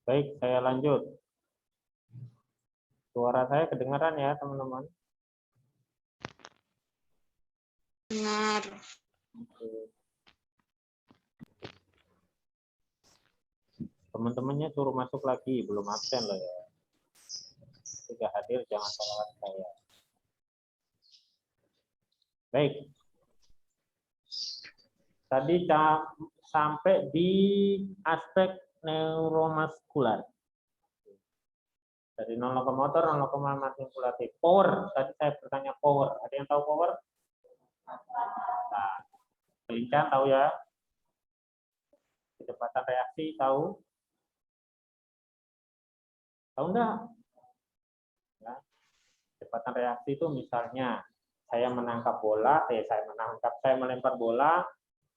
Baik, saya lanjut. Suara saya kedengaran ya, teman-teman? Dengar. Teman-temannya suruh masuk lagi, belum absen loh ya. Jika hadir jangan salahkan saya. Baik. Tadi sampai di aspek neuromuskular. Dari non lokomotor, non lokomotif. Power, tadi saya bertanya power. Ada yang tahu power? Nah, kelincahan tahu ya? Kecepatan reaksi tahu? Tahu enggak? Ya. Kecepatan reaksi itu misalnya saya menangkap bola, saya melempar bola,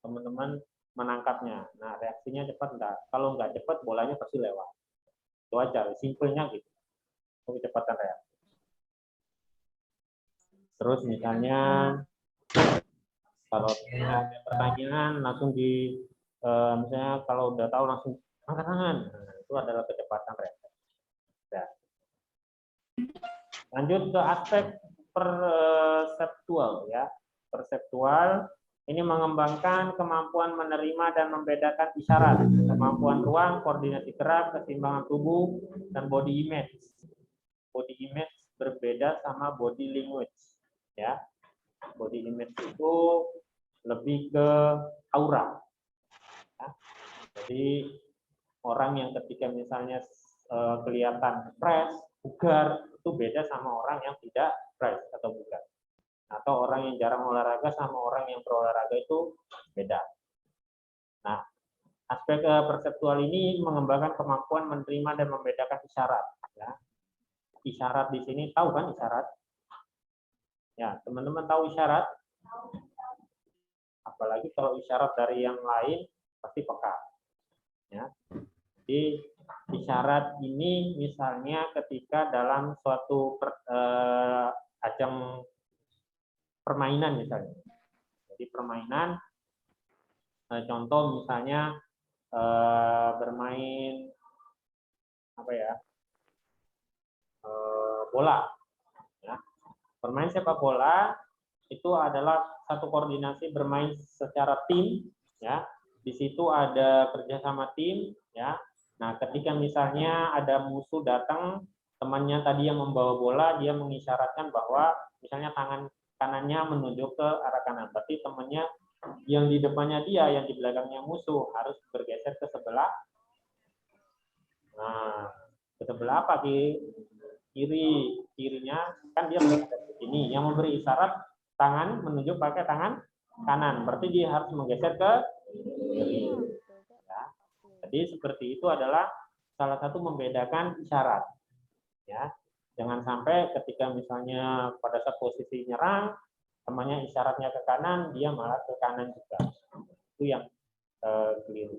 teman-teman menangkapnya. Nah, reaksinya cepat enggak? Kalau enggak cepat, bolanya pasti lewat. Itu aja, simpelnya gitu. Kecepatan reaksi. Terus misalnya kalau ada pertanyaan langsung misalnya kalau udah tahu langsung angkat tangan. Nah, itu adalah kecepatan reaksi. Ya. Lanjut ke aspek perseptual ya. Perseptual ini mengembangkan kemampuan menerima dan membedakan isyarat, kemampuan ruang, koordinasi gerak, keseimbangan tubuh, dan body image. Body image berbeda sama body language ya. Body image itu lebih ke aura. Ya. Jadi orang yang ketika misalnya kelihatan fresh, bugar, itu beda sama orang yang tidak fresh atau bugar. Atau orang yang jarang olahraga sama orang yang berolahraga itu beda. Nah, aspek perseptual ini mengembangkan kemampuan menerima dan membedakan isyarat. Ya. Isyarat di sini tahu kan isyarat? Ya, teman-teman tahu isyarat? Apalagi kalau isyarat dari yang lain pasti peka. Ya. Jadi isyarat ini misalnya ketika dalam suatu ajang permainan misalnya. Jadi permainan, contoh misalnya bermain apa ya, bola. Ya. Bermain sepak bola itu adalah satu koordinasi bermain secara tim, ya. Di situ ada kerjasama tim, ya. Nah, ketika misalnya ada musuh datang, temannya tadi yang membawa bola, dia mengisyaratkan bahwa misalnya tangan kanannya menunjuk ke arah kanan. Berarti temannya yang di depannya dia, yang di belakangnya musuh, harus bergeser ke sebelah. Nah, ke sebelah apa? Kirinya, kan dia bergeser ke sini. Yang memberi isyarat, tangan menunjuk pakai tangan kanan. Berarti dia harus menggeser ke kiri. Ya. Jadi seperti itu adalah salah satu membedakan isyarat. Ya, jangan sampai ketika misalnya pada saat posisi nyerang, temannya isyaratnya ke kanan, dia malah ke kanan juga. Itu yang keliru.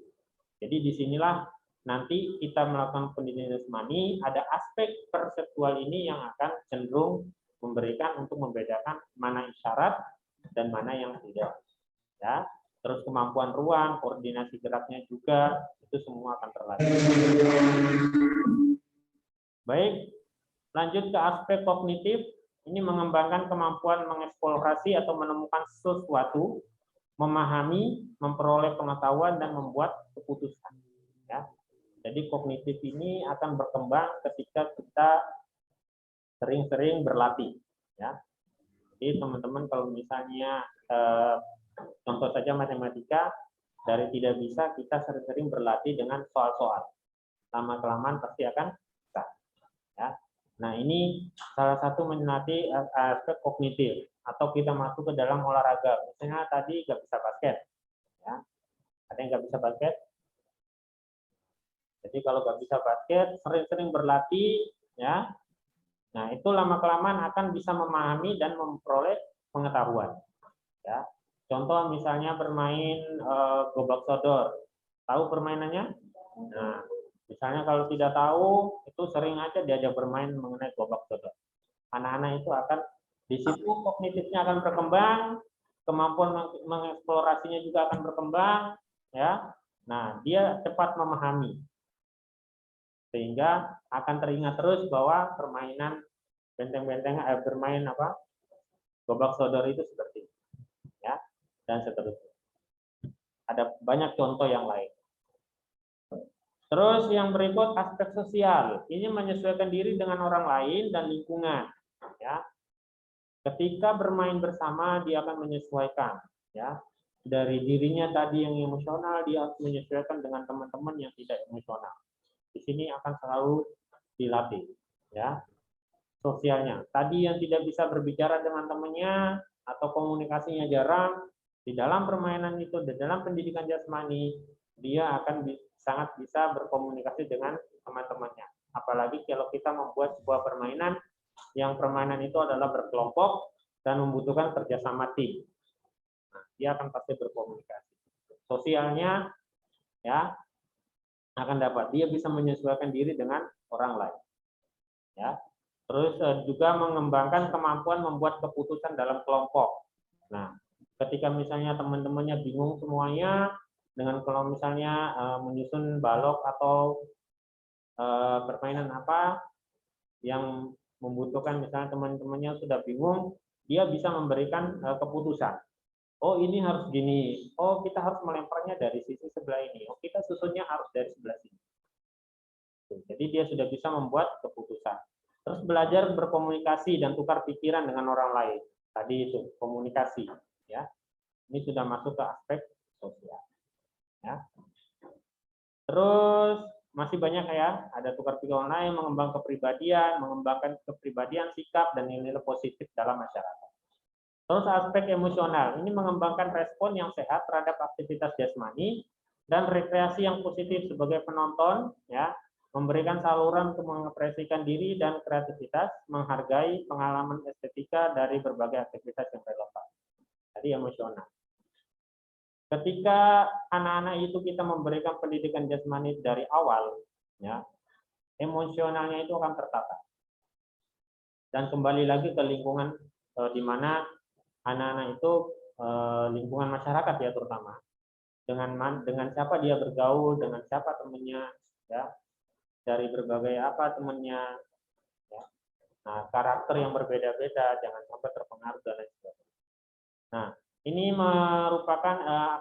Jadi disinilah nanti kita melakukan pendidikan jasmani, ada aspek perseptual ini yang akan cenderung memberikan untuk membedakan mana isyarat dan mana yang tidak. Ya, terus kemampuan ruang, koordinasi geraknya juga itu semua akan terlatih. Baik, lanjut ke aspek kognitif. Ini mengembangkan kemampuan mengeksplorasi atau menemukan sesuatu, memahami, memperoleh pengetahuan dan membuat keputusan. Ya. Jadi kognitif ini akan berkembang ketika kita sering-sering berlatih. Ya. Jadi teman-teman kalau misalnya contoh saja matematika, dari tidak bisa kita sering-sering berlatih dengan soal-soal. Lama-kelamaan pasti akan bisa. Ya. Nah, ini salah satu melatih aspek kognitif atau kita masuk ke dalam olahraga. Misalnya tadi nggak bisa basket. Ya. Ada yang nggak bisa basket? Jadi kalau nggak bisa basket, sering-sering berlatih, ya. Nah, itu lama-kelamaan akan bisa memahami dan memperoleh pengetahuan. Ya. Contoh misalnya bermain gobak sodor. Tahu permainannya? Nah, misalnya kalau tidak tahu, itu sering aja diajak bermain mengenai gobak sodor. Anak-anak itu akan, di situ kognitifnya akan berkembang, kemampuan mengeksplorasinya juga akan berkembang, ya. Nah, dia cepat memahami. sehingga akan teringat terus bahwa permainan benteng-benteng bermain apa gobak sodor itu seperti itu, ya, dan seterusnya. Ada banyak contoh yang lain. Terus yang berikut aspek sosial. Ini menyesuaikan diri dengan orang lain dan lingkungan. Ya. Ketika bermain bersama dia akan menyesuaikan. Ya. Dari dirinya tadi yang emosional dia harus menyesuaikan dengan teman-teman yang tidak emosional. Di sini akan selalu dilatih. Ya. Sosialnya. Tadi yang tidak bisa berbicara dengan temannya atau komunikasinya jarang, di dalam permainan itu, di dalam pendidikan jasmani, dia akan sangat bisa berkomunikasi dengan teman-temannya. Apalagi kalau kita membuat sebuah permainan yang permainan itu adalah berkelompok dan membutuhkan kerjasama tim. Nah, dia akan pasti berkomunikasi. Sosialnya ya akan dapat. Dia bisa menyesuaikan diri dengan orang lain. Ya. Terus juga mengembangkan kemampuan membuat keputusan dalam kelompok. Nah, ketika misalnya teman-temannya bingung semuanya, dengan kalau misalnya menyusun balok atau permainan apa yang membutuhkan misalnya teman-temannya sudah bingung, dia bisa memberikan keputusan. Oh ini harus gini, oh kita harus melemparnya dari sisi sebelah ini, oh kita susunnya harus dari sebelah sini. Jadi dia sudah bisa membuat keputusan. Terus belajar berkomunikasi dan tukar pikiran dengan orang lain. Tadi itu komunikasi, ya. Ini sudah masuk ke aspek sosial. Ya. Terus masih banyak ya, ada tukar pikiran lain, mengembangkan kepribadian, sikap dan nilai positif dalam masyarakat. Terus aspek emosional, ini mengembangkan respon yang sehat terhadap aktivitas jasmani dan rekreasi yang positif sebagai penonton, ya, memberikan saluran untuk mengekspresikan diri dan kreativitas, menghargai pengalaman estetika dari berbagai aktivitas yang relevan. Tadi emosional. Ketika anak-anak itu kita memberikan pendidikan jasmani dari awal, ya, emosionalnya itu akan tertata. Dan kembali lagi ke lingkungan di mana anak-anak itu lingkungan masyarakat ya terutama. Dengan siapa dia bergaul, dengan siapa temannya, ya, dari berbagai apa temannya, ya. Nah, karakter yang berbeda-beda, jangan sampai terpengaruh dan lain sebagainya. Nah, ini merupakan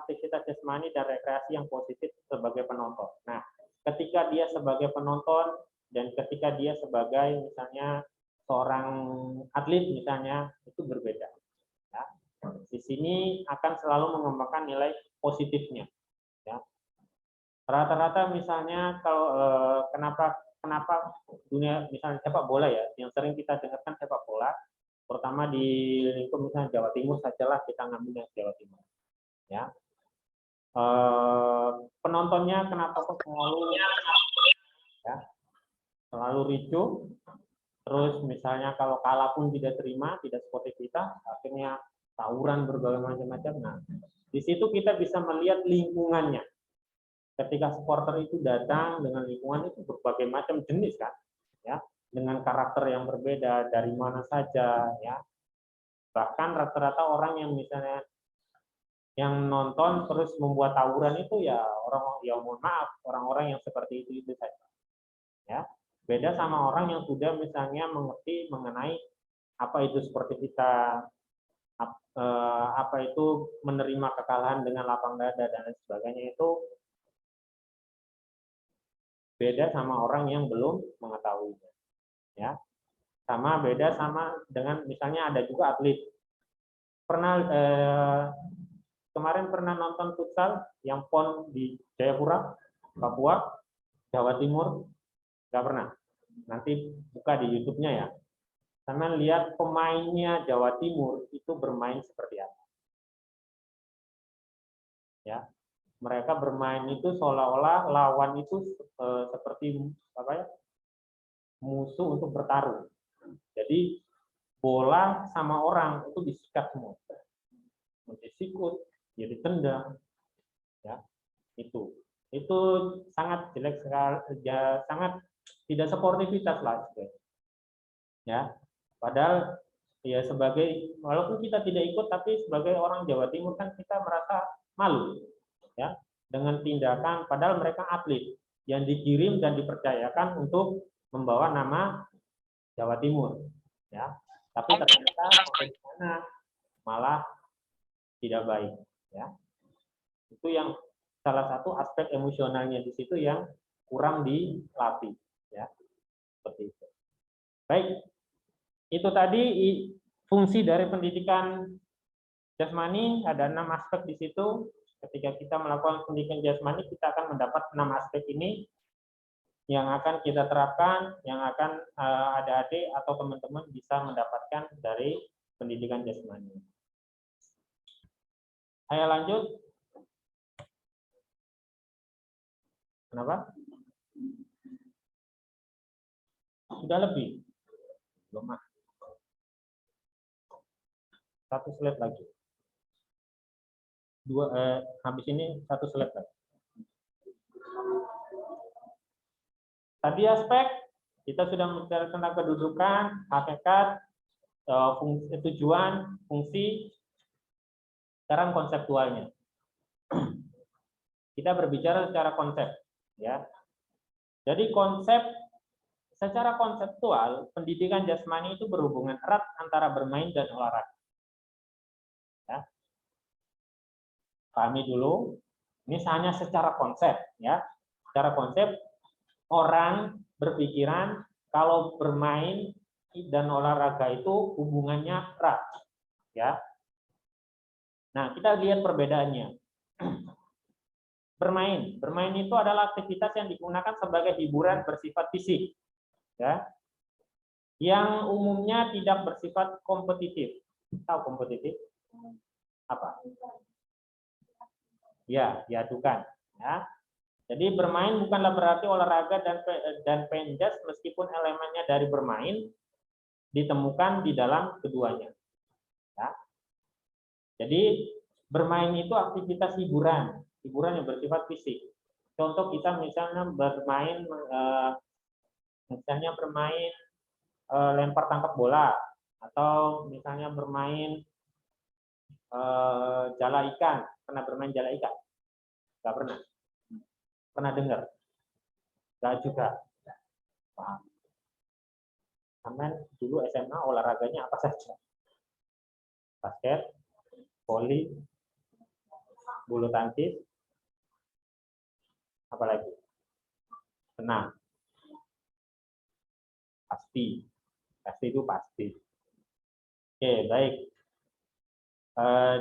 aktivitas jasmani dan rekreasi yang positif sebagai penonton. Nah, ketika dia sebagai penonton dan ketika dia sebagai misalnya seorang atlet misalnya itu berbeda. Ya. Di sini akan selalu mengembangkan nilai positifnya. Ya. Rata-rata misalnya kalau kenapa dunia misalnya sepak bola ya, yang sering kita dengarkan sepak bola. Pertama di lingkup misalnya Jawa Timur sajalah kita ngambil yang Jawa Timur, ya. Penontonnya kenapa kok selalu ricuh, terus misalnya kalau kalah pun tidak terima, tidak sportivitas, akhirnya tawuran berbagai macam-macam. Nah, di situ kita bisa melihat lingkungannya. Ketika supporter itu datang dengan lingkungan itu berbagai macam jenis kan, ya. Dengan karakter yang berbeda dari mana saja, ya. Bahkan rata-rata orang yang misalnya yang nonton terus membuat tawuran itu ya mohon maaf orang-orang yang seperti itu saja, ya. Beda sama orang yang sudah misalnya mengerti mengenai apa itu sportivitas, apa itu menerima kekalahan dengan lapang dada dan lain sebagainya, itu beda sama orang yang belum mengetahuinya, ya. Sama beda sama dengan misalnya ada juga atlet kemarin pernah nonton futsal yang PON di Jayapura, Papua, Jawa Timur, nggak pernah. Nanti buka di YouTube-nya ya. Sama lihat pemainnya Jawa Timur itu bermain seperti apa. Ya, mereka bermain itu seolah-olah lawan itu seperti apa ya, musuh untuk bertarung. Jadi bola sama orang itu disikat semua, disikut, jadi tendang, ya itu sangat jelek sekali, ya, sangat tidak sportivitas lah, ya. Padahal ya sebagai walaupun kita tidak ikut, tapi sebagai orang Jawa Timur kan kita merasa malu, ya, dengan tindakan padahal mereka atlet yang dikirim dan dipercayakan untuk membawa nama Jawa Timur, ya. Tapi ternyata sampai di sana malah tidak baik, ya. Itu yang salah satu aspek emosionalnya di situ yang kurang dilatih, ya. Seperti itu. Baik, itu tadi fungsi dari pendidikan jasmani, ada 6 aspek di situ. Ketika kita melakukan pendidikan jasmani, kita akan mendapat 6 aspek ini yang akan kita terapkan, yang akan adik-adik atau teman-teman bisa mendapatkan dari pendidikan jasmani. Ayo lanjut. Kenapa? Sudah lebih? Belum. Satu slide lagi. Habis ini satu slide lagi. Tadi aspek kita sudah membicarakan tentang kedudukan, hakikat, tujuan, fungsi. Sekarang konseptualnya. Kita berbicara secara konsep, ya. Jadi secara konseptual pendidikan jasmani itu berhubungan erat antara bermain dan olahraga. Ya. Pahami dulu. Ini hanya secara konsep, ya. Secara konsep orang berpikiran kalau bermain dan olahraga itu hubungannya erat, ya. Nah, kita lihat perbedaannya. Bermain itu adalah aktivitas yang digunakan sebagai hiburan bersifat fisik, ya. Yang umumnya tidak bersifat kompetitif. Tahu kompetitif? Apa? Ya, diadukan, ya. Jadi bermain bukanlah berarti olahraga dan penjas, meskipun elemennya dari bermain ditemukan di dalam keduanya. Ya. Jadi bermain itu aktivitas hiburan yang bersifat fisik. Contoh kita misalnya bermain, lempar tangkap bola, atau misalnya bermain jala ikan. Pernah bermain jala ikan? Nggak pernah. Pernah dengar? Nggak juga. Paham. Sampai dulu SMA olahraganya apa saja? Basket, voli, bulu tangkis, apalagi? Senam. Pasti itu pasti. Oke, baik.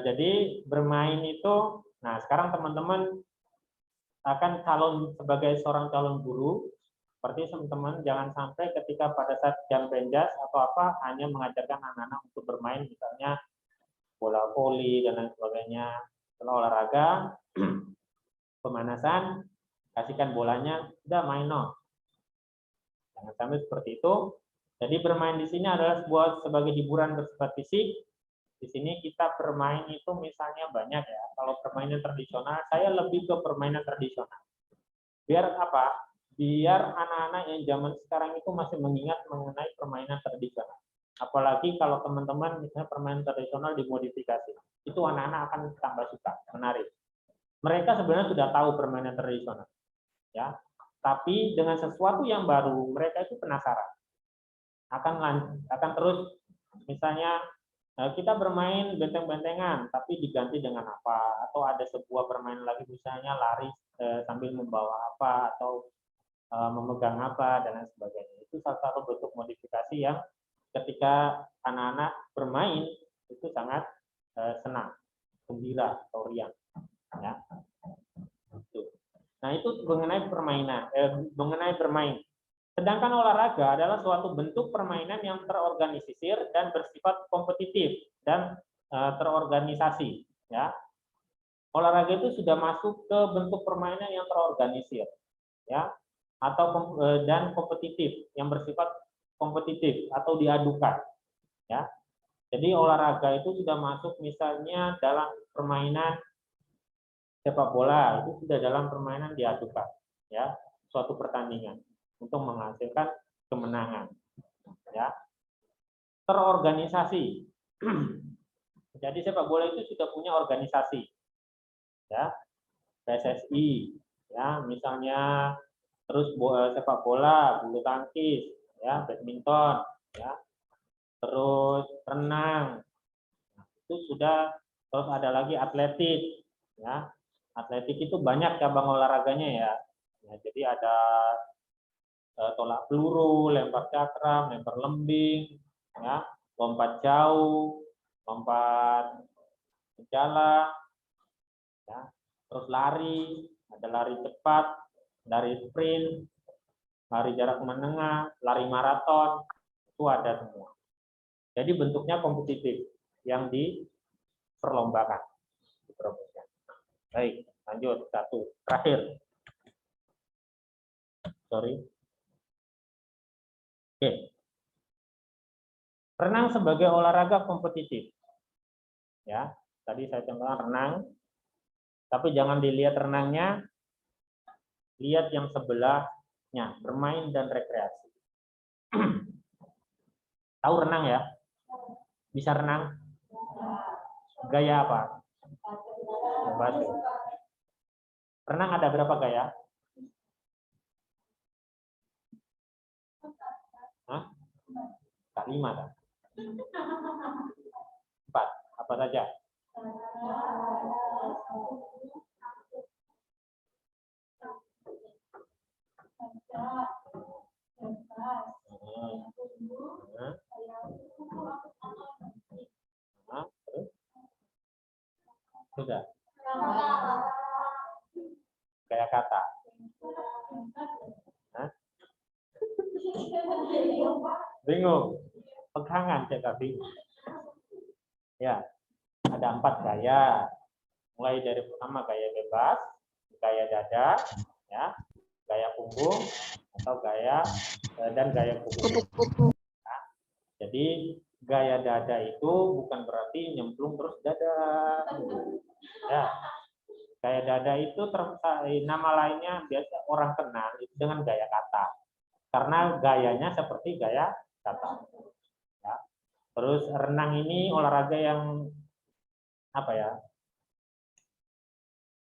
Jadi bermain itu, nah sekarang teman-teman akan sebagai seorang calon guru, seperti teman-teman jangan sampai ketika pada saat jam penjas atau apa hanya mengajarkan anak-anak untuk bermain, misalnya bola voli dan lain sebagainya. Setelah olahraga, pemanasan, kasihkan bolanya, udah main no. Jangan sampai seperti itu. Jadi bermain di sini adalah sebagai hiburan bersifat fisik. Di sini kita bermain itu misalnya banyak, ya. Kalau permainan tradisional, saya lebih ke permainan tradisional. Biar apa? Biar anak-anak yang zaman sekarang itu masih mengingat mengenai permainan tradisional. Apalagi kalau teman-teman misalnya permainan tradisional dimodifikasi, itu anak-anak akan tambah suka, menarik. Mereka sebenarnya sudah tahu permainan tradisional, ya. Tapi dengan sesuatu yang baru, mereka itu penasaran. Akan terus, misalnya kita bermain benteng-bentengan, tapi diganti dengan apa? Atau ada sebuah permainan lagi, misalnya lari sambil membawa apa, atau memegang apa, dan lain sebagainya. Itu salah satu bentuk modifikasi yang ketika anak-anak bermain itu sangat senang, gembira, atau riang. Ya. Nah, itu mengenai bermain. Sedangkan olahraga adalah suatu bentuk permainan yang terorganisir dan bersifat kompetitif dan terorganisasi. Ya. Olahraga itu sudah masuk ke bentuk permainan yang terorganisir, ya, atau dan kompetitif, yang bersifat kompetitif atau diadukan. Ya. Jadi olahraga itu sudah masuk misalnya dalam permainan sepak bola, itu sudah dalam permainan diadukan, ya, suatu pertandingan untuk menghasilkan kemenangan, ya. Terorganisasi. Jadi sepak bola itu sudah punya organisasi, ya, PSSI, ya, misalnya terus sepak bola, bulu tangkis, ya, badminton, ya, terus renang, itu sudah. Terus ada lagi atletik, ya, atletik itu banyak cabang olahraganya ya. Ya, jadi ada tolak peluru, lempar cakram, lempar lembing, ya, lompat jauh, lompat jalan, ya, terus lari, ada lari cepat, lari sprint, lari jarak menengah, lari maraton, itu ada semua. Jadi bentuknya kompetitif yang diperlombakan. Baik, lanjut satu terakhir. Sorry. Oke. Renang sebagai olahraga kompetitif. Ya, tadi saya contohkan renang, tapi jangan dilihat renangnya, lihat yang sebelahnya, bermain dan rekreasi. Tahu renang ya? Bisa renang? Gaya apa? Batu. Renang ada berapa gaya? Hah? Tak 5 kan? 4. Apa saja? Sudah. Kayak kata. Hah? Bingung. Pegangan saya bingung. Ya, ada 4 gaya. Mulai dari pertama gaya bebas, gaya dada, ya, gaya punggung, atau gaya dan gaya kupu-kupu. Nah, jadi gaya dada itu bukan berarti nyemplung terus dada. Ya, gaya dada itu nama lainnya biasa orang kenal itu dengan gaya kata, karena gayanya seperti gaya kata. Ya. Terus renang ini olahraga yang apa ya?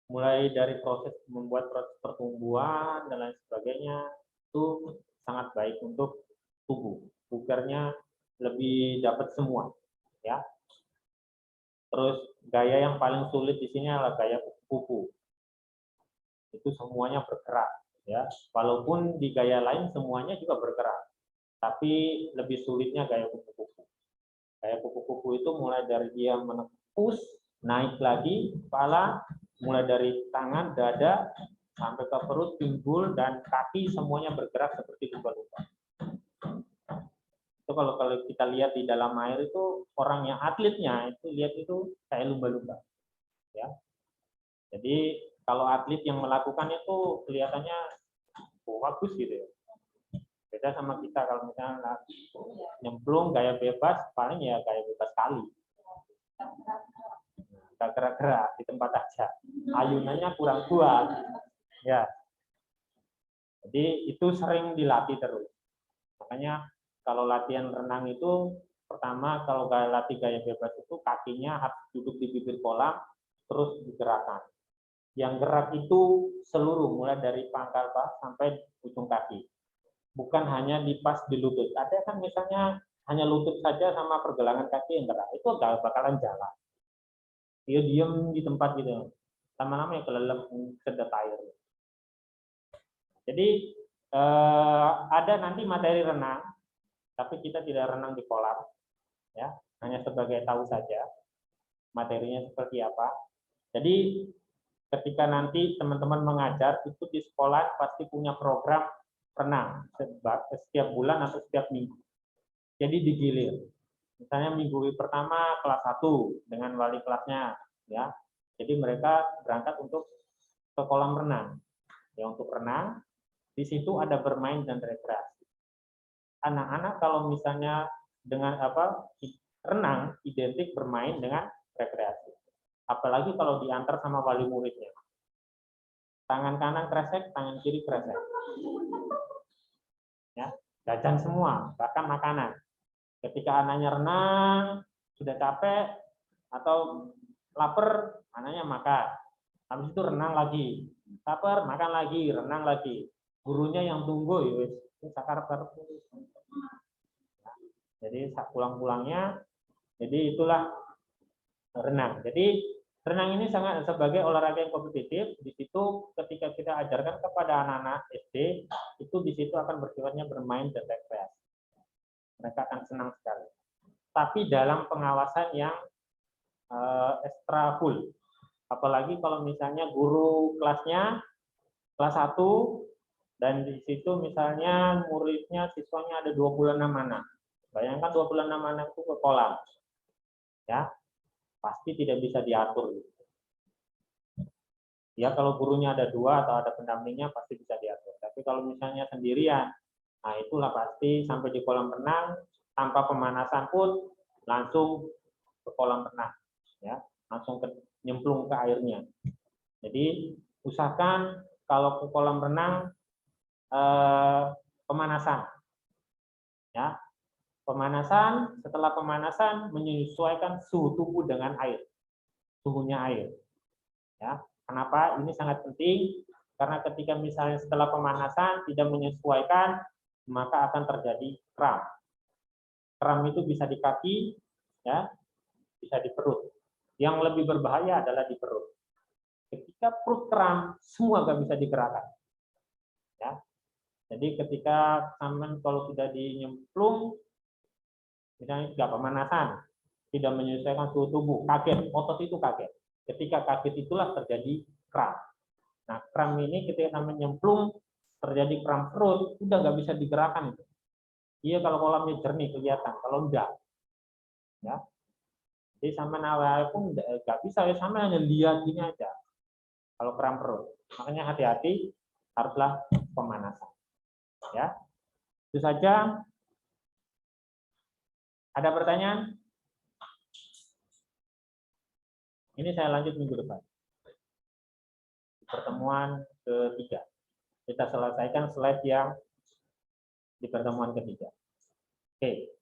Mulai dari proses membuat proses pertumbuhan dan lain sebagainya itu sangat baik untuk tubuh. Bugarnya lebih dapat semua, ya. Terus gaya yang paling sulit di sini adalah gaya kupu-kupu. Itu semuanya bergerak, ya. Walaupun di gaya lain semuanya juga bergerak, tapi lebih sulitnya gaya kupu-kupu. Gaya kupu-kupu itu mulai dari dia menepus, naik lagi kepala, mulai dari tangan, dada, sampai ke perut, pinggul, dan kaki semuanya bergerak seperti lumba-lumba. Itu kalau kita lihat di dalam air itu orang yang atletnya itu lihat itu kayak lumba-lumba. Ya. Jadi kalau atlet yang melakukan itu kelihatannya bagus gitu ya. Beda sama kita kalau misalnya nyemplung gaya bebas, paling ya gaya bebas kali. Gak gerak-gerak di tempat aja, ayunannya kurang kuat, ya. Jadi itu sering dilatih terus. Makanya kalau latihan renang itu pertama kalau latih gaya bebas itu kakinya harus duduk di bibir kolam terus digerakkan. Yang gerak itu seluruh mulai dari pangkal sampai ujung kaki. Bukan hanya di pas di lutut. Ada kan misalnya hanya lutut saja sama pergelangan kaki yang gerak, itu gak bakalan jalan. Dia diem di tempat gitu, lama-lama ya kelelep sedot air. Jadi ada nanti materi renang, tapi kita tidak renang di kolam, ya, hanya sebagai tahu saja materinya seperti apa. Jadi ketika nanti teman-teman mengajar itu di sekolah pasti punya program renang setiap bulan atau setiap minggu. Jadi digilir. Misalnya minggu pertama kelas 1 dengan wali kelasnya, ya. Jadi mereka berangkat untuk ke kolam renang. Ya, untuk renang, di situ ada bermain dan rekreasi. Anak-anak kalau misalnya dengan renang identik bermain dengan rekreasi. Apalagi kalau diantar sama wali muridnya. Tangan kanan kresek, tangan kiri kresek. Ya, jajan semua, bahkan makanan. Ketika anaknya renang, sudah capek atau lapar, anaknya makan. Habis itu renang lagi. Lapar, makan lagi, renang lagi. gurunya yang tunggu ya wis sakarep-karep. Jadi pulang-pulangnya, jadi itulah renang. Jadi renang ini sangat sebagai olahraga yang kompetitif. Di situ ketika kita ajarkan kepada anak-anak SD, itu di situ akan bersifatnya bermain dan rekreasi. Mereka akan senang sekali. Tapi dalam pengawasan yang extra full. Apalagi kalau misalnya guru kelasnya kelas 1 dan di situ misalnya muridnya siswanya ada 26 anak. Bayangkan 26 anak itu ke kolam. Ya, pasti tidak bisa diatur. Ya, kalau gurunya ada 2 atau ada pendampingnya pasti bisa diatur. Tapi kalau misalnya sendirian, nah itulah pasti sampai di kolam renang tanpa pemanasan pun langsung ke kolam renang. Ya, langsung nyemplung ke airnya. Jadi usahakan kalau ke kolam renang pemanasan. Ya, pemanasan, setelah pemanasan menyesuaikan suhu tubuh dengan air, suhunya air. Ya, kenapa ini sangat penting? Karena ketika misalnya setelah pemanasan tidak menyesuaikan, maka akan terjadi kram. Kram itu bisa di kaki, ya, bisa di perut. Yang lebih berbahaya adalah di perut. Ketika perut kram, semua nggak bisa digerakkan. Ya, jadi ketika sampean kalau sudah dinyemplung, misalnya tidak pemanasan, tidak menyesuaikan suhu tubuh, kaget, otot itu kaget. Ketika kaget itulah terjadi kram. Nah, kram ini ketika sampai nyemplung, terjadi kram perut, udah nggak bisa digerakkan itu. Iya kalau kolamnya jernih kelihatan, kalau enggak, ya. Jadi sama nawai pun nggak bisa, ya sama hanya lihat gini aja. Kalau kram perut, makanya hati-hati, haruslah pemanasan. Ya, itu saja. Ada pertanyaan? Ini saya lanjut minggu depan. Pertemuan ketiga. Kita selesaikan slide yang di pertemuan ketiga. Oke.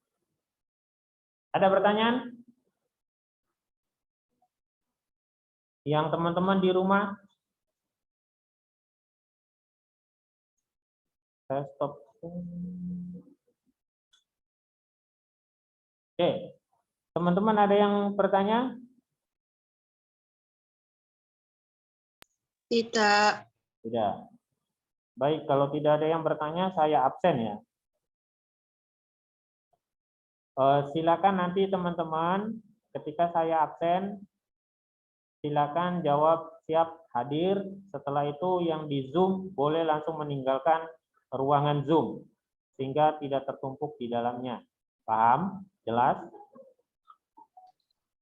Ada pertanyaan? Yang teman-teman di rumah? Saya stop. Oke. Teman-teman ada yang bertanya? Tidak. Tidak. Baik, kalau tidak ada yang bertanya, saya absen ya. Silakan nanti teman-teman, ketika saya absen, silakan jawab siap hadir. Setelah itu yang di Zoom boleh langsung meninggalkan ruangan Zoom, sehingga tidak tertumpuk di dalamnya. Paham? Jelas?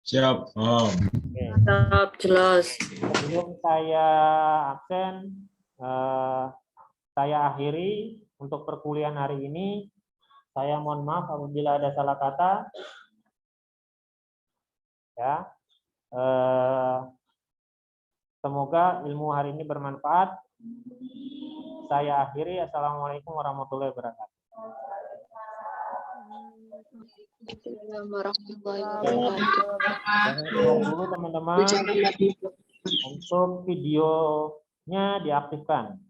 Siap. Oh. Oke. Siap, jelas. Sebelum saya absen, saya akhiri untuk perkuliahan hari ini. Saya mohon maaf apabila ada salah kata. Ya, semoga ilmu hari ini bermanfaat. Saya akhiri. Assalamualaikum warahmatullahi wabarakatuh. Warahmatullahi Jangan keluar dulu teman-teman. Untuk videonya diaktifkan.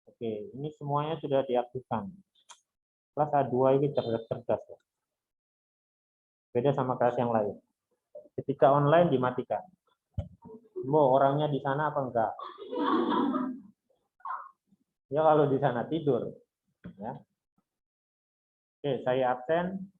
Oke, ini semuanya sudah diaktifkan. Kelas A2 ini cerdas-cerdas. Beda sama kelas yang lain. Ketika online dimatikan. Mau orangnya di sana apa enggak? Ya kalau di sana tidur. Ya. Oke, saya absen.